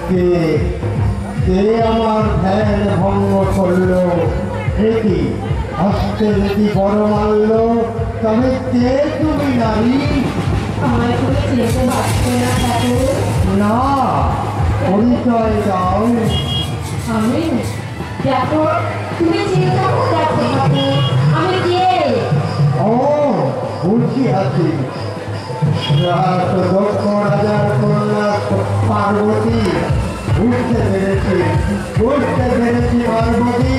কে কে আমার ধ্যান ভঙ্গ করলো? এটি হস্তে যদি বড় মারল, তবে কে তুমি নারী? আমায় তুমি চিনতে পারছো না ঠাকুর? না, পরিচয় দাও। আমি দেখো, তুমি চিন্তা করে দেখো ঠাকুর, আমি কে? ও বুঝি আছি, দক্ষ রাজার কন্যা পার্বতী। বুঝতে পেরেছি পার্বতী,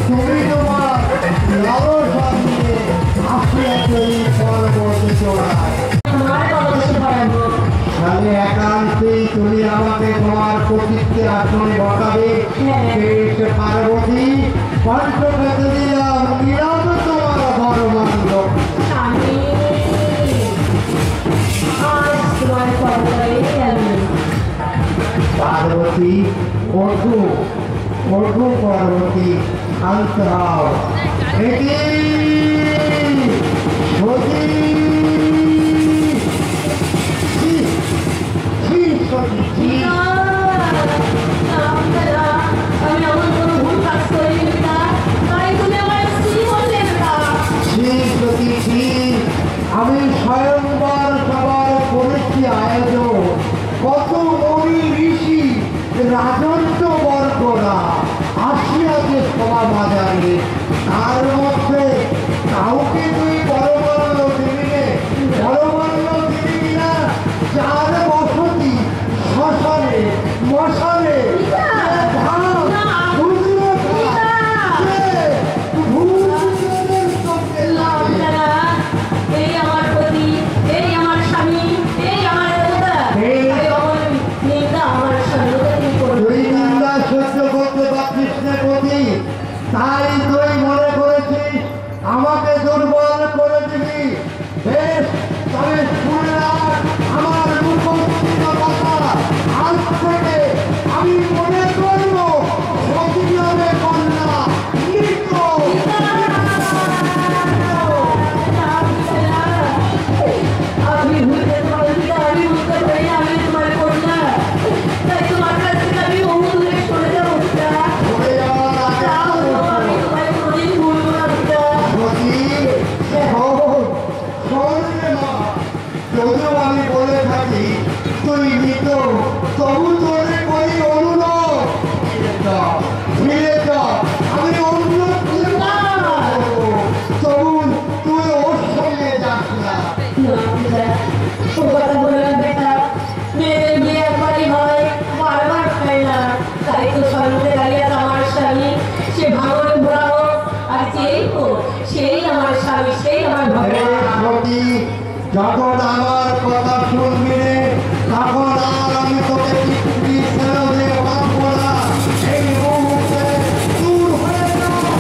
তুমি তোমার লালন সঙ্গে আসিয়াছো এই পর্বতে চড়ায়। তাহলে একান্তেই তুমি আমাকে তোমার প্রতিজ্ঞের আসন বসাবে। পার্বতী, কণ্ঠ পেতে দিলাম, কিরম তোমার ধর্মান্ধ। পার্বতী, ওঠো ওঠো পার্বতী, শান্ত হও। আমি স্বয়ংবর সবার করেছি আয়োজন, কত মনি ঋষি রাজত্ব বর্গরা আসিয়াছে সভা বাজারে, তার মধ্যে কাউকে তুই বড়মান্য দিবি না, যার বসতি শ্মশানে মশানে তাই তুই মনে করেছিস আমাকে দুর্বল করে দিবি। বেশ, তবে শুনে আমার কথা, আজ থেকে আমি মনে করব সতীনামে কন্যা আমি বলে থাকি তুই মৃত, তবু তোরে করি অনুরোধ, ফিরে যা। আমি অনুরোধ তবু তুই ওর সঙ্গে যাস না। তাই তো সর্বদে দাঁড়িয়ে আমার স্বামী, সে ভাঙনে ভরা হোক আর সেই আমার স্বামী, সেই আমার ভগবান। যখন আমার কথা শুনবি তখন আর আমি তোকে ছেড়ে পারবো না। এই মুহূর্তে দূর হয়ে চলো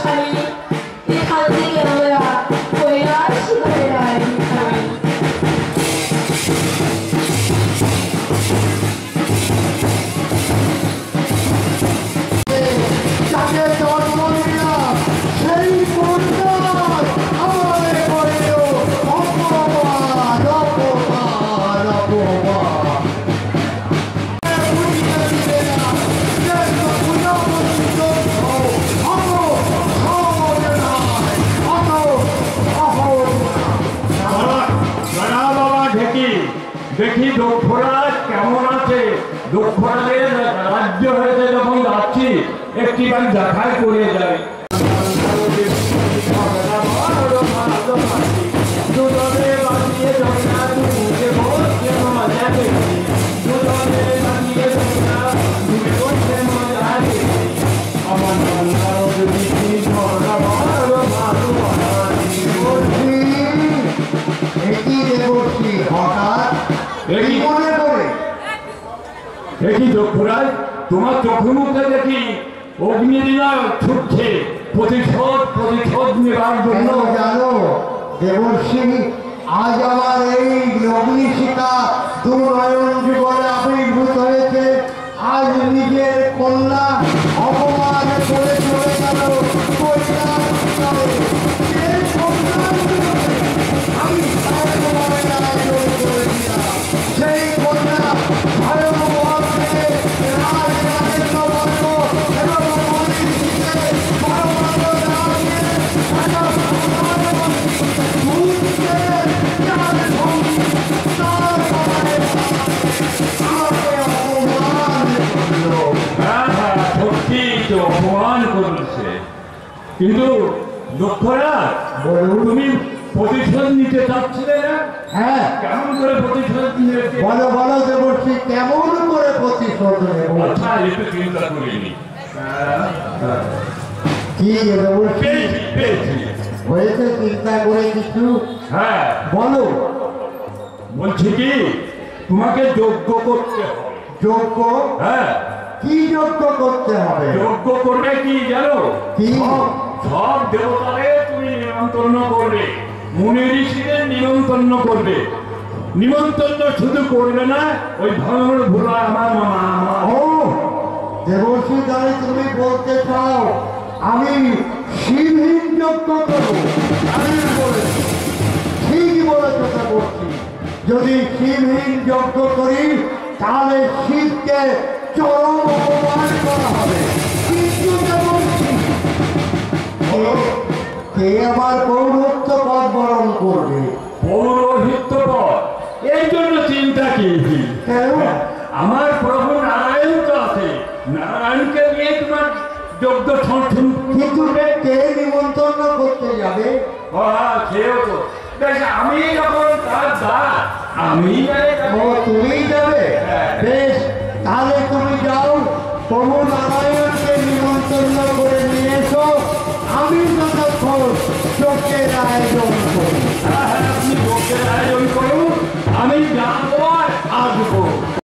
স্বামী, এখান থেকে আমরা কৈলাস ঘুরে যাই। দেখি দক্ষরাজ কেমন আছে। দক্ষরাজের রাজ্য হয়েছে যখন যাচ্ছি, একটিবার দেখাই করে যায়। দেখি দক্ষরাজ, তোমার চোখের মুখে দেখি অগ্নিলীলা ছুটছে প্রতিশোধ নেবার জন্য। জানো দেবর্ষী, আজ আমার এই অগ্নিশিখা দুর্নয়ন জীবনে আবির্ভূত হয়েছে। আজ নিজের কন্যা অপমান করে চলে গেল আমি কিন্তু দক্ষরা বলুন। তুমি প্রতিশোধ নিতে চাচ্ছিলে না? হ্যাঁ, কেমন করে প্রতিশোধ নিয়ে? বলো বলো দেবর্ষি, কেমন করে প্রতিশোধ নেব? আচ্ছা, একটু চিন্তা করিনি। কি দেবর্ষি, পেয়েছি, পেয়েছি। হয়েছে চিন্তা করে কিছু? হ্যাঁ, বলো। বলছি কি, তোমাকে যজ্ঞ করতে হবে। যোগ্য? হ্যাঁ, কি যোগ্য করতে হবে? যজ্ঞ করবে কি জানো? কি? সব দেবতারে তুমি নিমন্ত্রণ করবে, মুনি ঋষিদের নিমন্ত্রণ করবে। নিমন্ত্রণ শুধু করবে না, ওই ভাঙড় ভোলা আমার মামা ও দেবর্ষি, তাহলে তুমি বলতে চাও আমি শিবহীন যজ্ঞ করবো? আমি বলেছি, ঠিকই বলেছো দেবর্ষি। যদি শিবহীন যজ্ঞ করি তাহলে শিবকে চরম অপমান করা হবে। কিন্তু দেবর্ষি, কে আবার পৌরত্ব পদ বরণ করবে? পৌরোহিত্য পদ, এই জন্য চিন্তা কি? কেন? আমার প্রভু নারায়ণ তো আছে, নারায়ণকে নিয়ে তোমার যজ্ঞ সংশোধন। কিন্তু কে নিমন্ত্রণ করতে যাবে? সেও তো বেশ, আমি যখন তার দাস, আমি ও তুমিই যাবে? বেশ, তাহলে তুমি যাও, প্রভু নারায়ণকে নিমন্ত্রণ করে নিয়ে এসো। আমি ততক্ষণ যজ্ঞের আয়োজন করি।